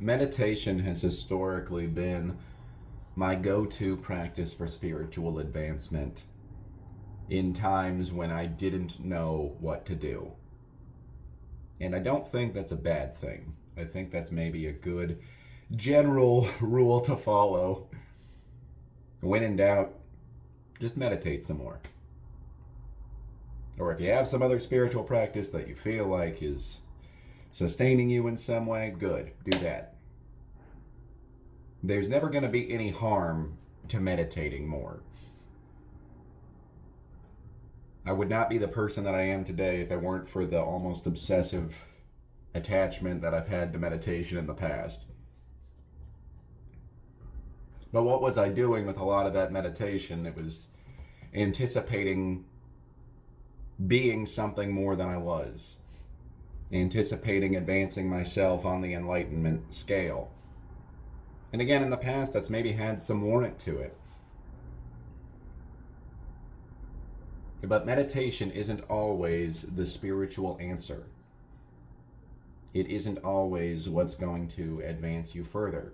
Meditation has historically been my go-to practice for spiritual advancement in times when I didn't know what to do. And I don't think that's a bad thing. I think that's maybe a good general rule to follow. When in doubt, just meditate some more. Or if you have some other spiritual practice that you feel like is sustaining you in some way, good, do that. There's never going to be any harm to meditating more. I would not be the person that I am today if it weren't for the almost obsessive attachment that I've had to meditation in the past. But what was I doing with a lot of that meditation? It was anticipating being something more than I was. Anticipating advancing myself on the enlightenment scale. And again, in the past, that's maybe had some warrant to it. But meditation isn't always the spiritual answer. It isn't always what's going to advance you further.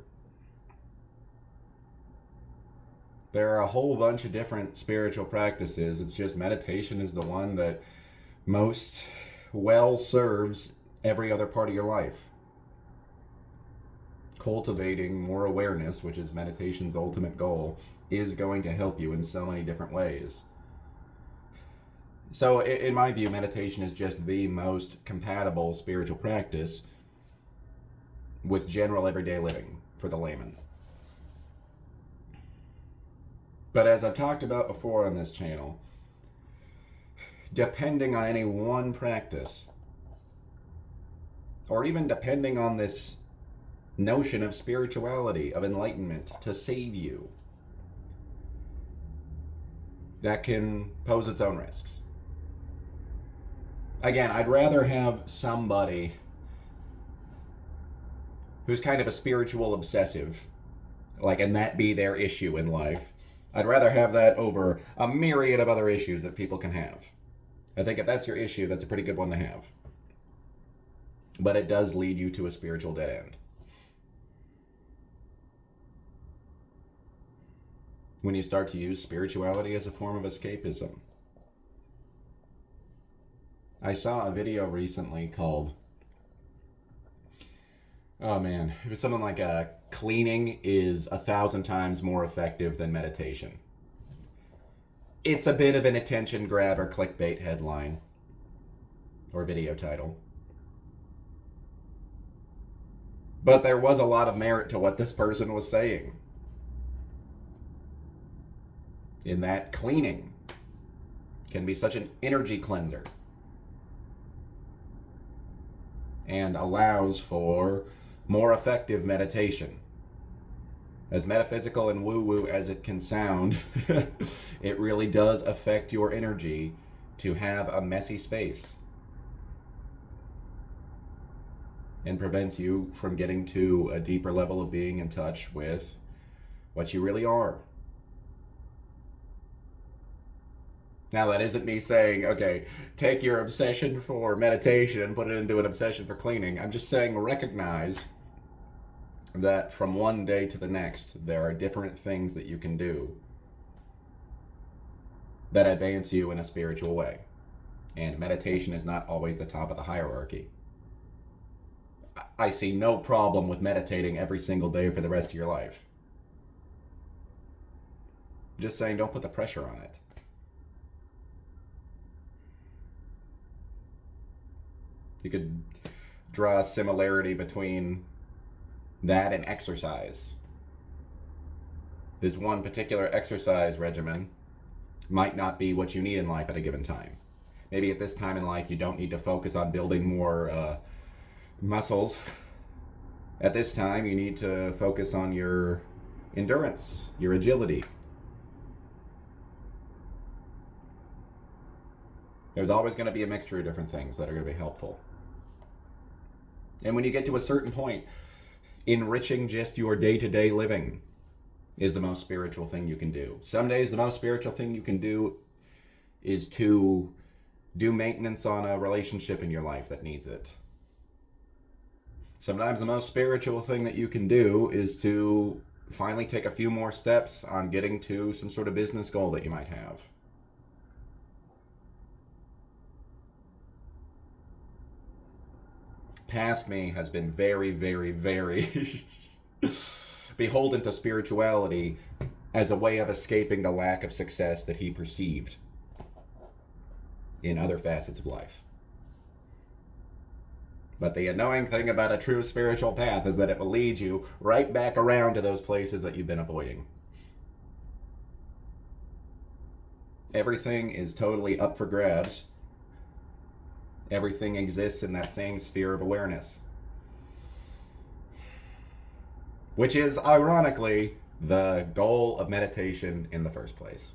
There are a whole bunch of different spiritual practices. It's just meditation is the one that most well serves every other part of your life. Cultivating more awareness, which is meditation's ultimate goal, is going to help you in so many different ways. So, in my view, meditation is just the most compatible spiritual practice with general everyday living for the layman. But as I've talked about before on this channel, depending on any one practice, or even depending on this notion of spirituality, of enlightenment to save you, that can pose its own risks. Again, I'd rather have somebody who's kind of a spiritual obsessive, and that be their issue in life. I'd rather have that over a myriad of other issues that people can have. I think if that's your issue, that's a pretty good one to have. But it does lead you to a spiritual dead end. When you start to use spirituality as a form of escapism. I saw a video recently called, it was something like cleaning is 1,000 times more effective than meditation. It's a bit of an attention grab or clickbait headline or video title. But there was a lot of merit to what this person was saying. In that cleaning can be such an energy cleanser and allows for more effective meditation. As metaphysical and woo-woo as it can sound, it really does affect your energy to have a messy space and prevents you from getting to a deeper level of being in touch with what you really are. Now, that isn't me saying, okay, take your obsession for meditation and put it into an obsession for cleaning. I'm just saying recognize that from one day to the next, there are different things that you can do that advance you in a spiritual way. And meditation is not always the top of the hierarchy. I see no problem with meditating every single day for the rest of your life. Just saying, don't put the pressure on it. You could draw a similarity between that and exercise. This one particular exercise regimen might not be what you need in life at a given time. Maybe at this time in life you don't need to focus on building more muscles. At this time you need to focus on your endurance, your agility. There's always going to be a mixture of different things that are going to be helpful. And when you get to a certain point, enriching just your day-to-day living is the most spiritual thing you can do. Some days the most spiritual thing you can do is to do maintenance on a relationship in your life that needs it. Sometimes the most spiritual thing that you can do is to finally take a few more steps on getting to some sort of business goal that you might have. Past me has been very, very, very beholden to spirituality as a way of escaping the lack of success that he perceived in other facets of life. But the annoying thing about a true spiritual path is that it will lead you right back around to those places that you've been avoiding. Everything is totally up for grabs. Everything exists in that same sphere of awareness. Which is, ironically, the goal of meditation in the first place.